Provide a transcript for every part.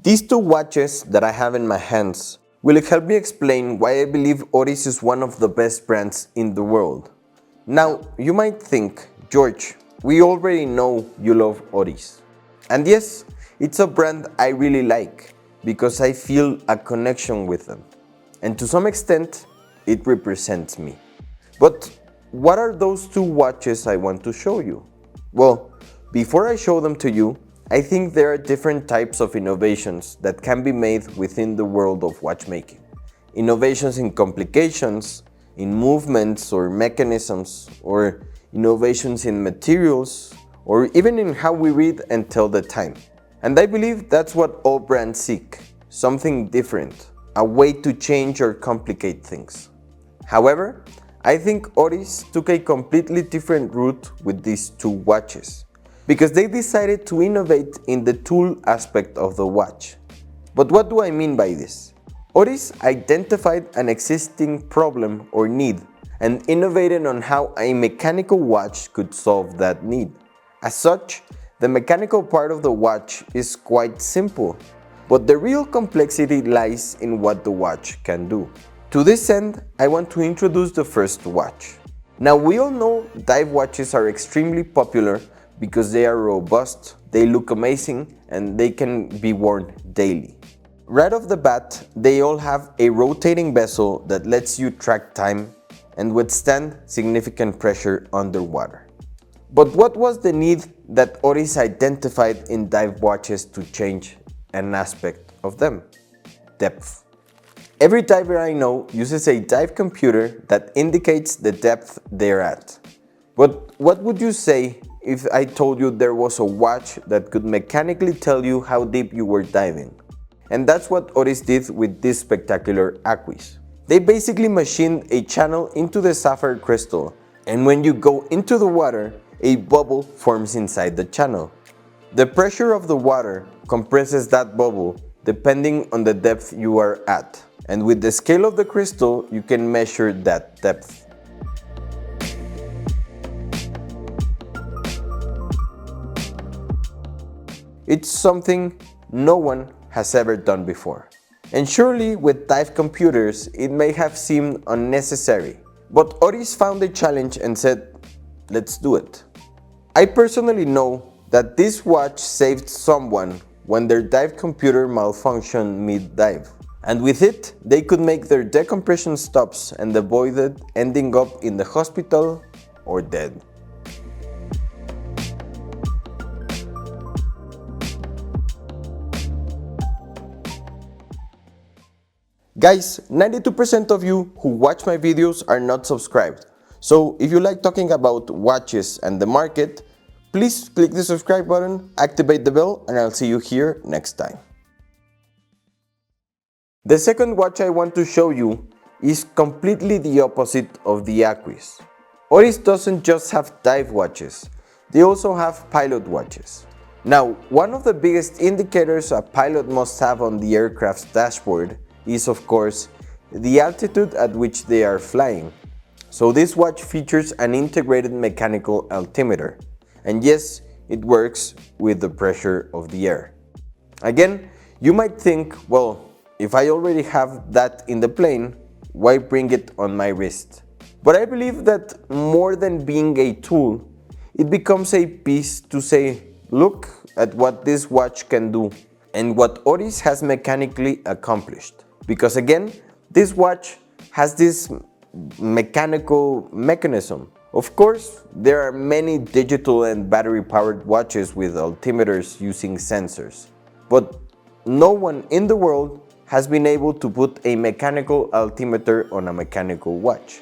These two watches that I have in my hands will help me explain why I believe Oris is one of the best brands in the world. Now, you might think, George, we already know you love Oris. And yes, it's a brand I really like because I feel a connection with them. And to some extent, it represents me. But what are those two watches I want to show you? Well, before I show them to you, I think there are different types of innovations that can be made within the world of watchmaking. Innovations in complications, in movements or mechanisms, or innovations in materials, or even in how we read and tell the time. And I believe that's what all brands seek, something different, a way to change or complicate things. However, I think Oris took a completely different route with these two watches, because they decided to innovate in the tool aspect of the watch. But what do I mean by this? Oris identified an existing problem or need and innovated on how a mechanical watch could solve that need. As such, the mechanical part of the watch is quite simple, but the real complexity lies in what the watch can do. To this end, I want to introduce the first watch. Now, we all know dive watches are extremely popular because they are robust, they look amazing, and they can be worn daily. Right off the bat, they all have a rotating bezel that lets you track time and withstand significant pressure underwater. But what was the need that Oris identified in dive watches to change an aspect of them? Depth. Every diver I know uses a dive computer that indicates the depth they're at. But what would you say if I told you there was a watch that could mechanically tell you how deep you were diving? And that's what Oris did with this spectacular Aquis. They basically machined a channel into the sapphire crystal, and when you go into the water, a bubble forms inside the channel. The pressure of the water compresses that bubble depending on the depth you are at, and with the scale of the crystal, you can measure that depth. It's something no one has ever done before. And surely with dive computers, it may have seemed unnecessary. But Oris found a challenge and said, let's do it. I personally know that this watch saved someone when their dive computer malfunctioned mid-dive. And with it, they could make their decompression stops and avoided ending up in the hospital or dead. Guys, 92% of you who watch my videos are not subscribed. So if you like talking about watches and the market, please click the subscribe button, activate the bell, and I'll see you here next time. The second watch I want to show you is completely the opposite of the Aquis. Oris doesn't just have dive watches, they also have pilot watches. Now, one of the biggest indicators a pilot must have on the aircraft's dashboard is, of course, the altitude at which they are flying. So this watch features an integrated mechanical altimeter. And yes, it works with the pressure of the air. Again, you might think, well, if I already have that in the plane, why bring it on my wrist? But I believe that more than being a tool, it becomes a piece to say, look at what this watch can do and what Oris has mechanically accomplished. Because again, this watch has this mechanical mechanism. Of course, there are many digital and battery-powered watches with altimeters using sensors. But no one in the world has been able to put a mechanical altimeter on a mechanical watch.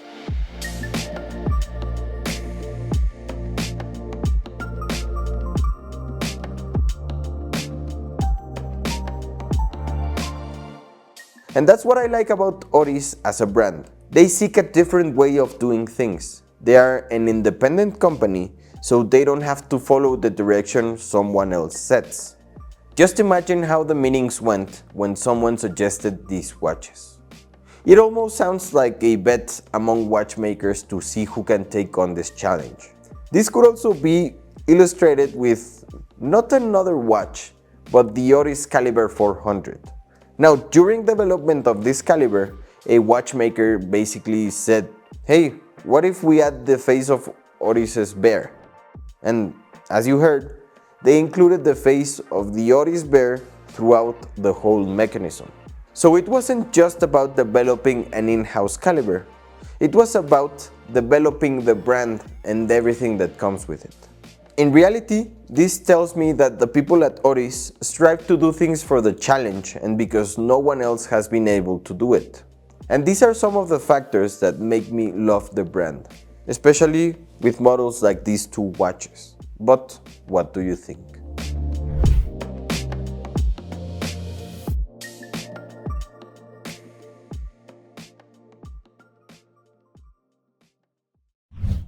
And that's what I like about Oris as a brand. They seek a different way of doing things. They are an independent company, so they don't have to follow the direction someone else sets. Just imagine how the meetings went when someone suggested these watches. It almost sounds like a bet among watchmakers to see who can take on this challenge. This could also be illustrated with not another watch, but the Oris caliber 400. Now, during development of this caliber, a watchmaker basically said, hey, what if we add the face of Oris's bear? And as you heard, they included the face of the Oris bear throughout the whole mechanism. So it wasn't just about developing an in-house caliber, it was about developing the brand and everything that comes with it. In reality, this tells me that the people at Oris strive to do things for the challenge and because no one else has been able to do it. And these are some of the factors that make me love the brand, especially with models like these two watches. But what do you think?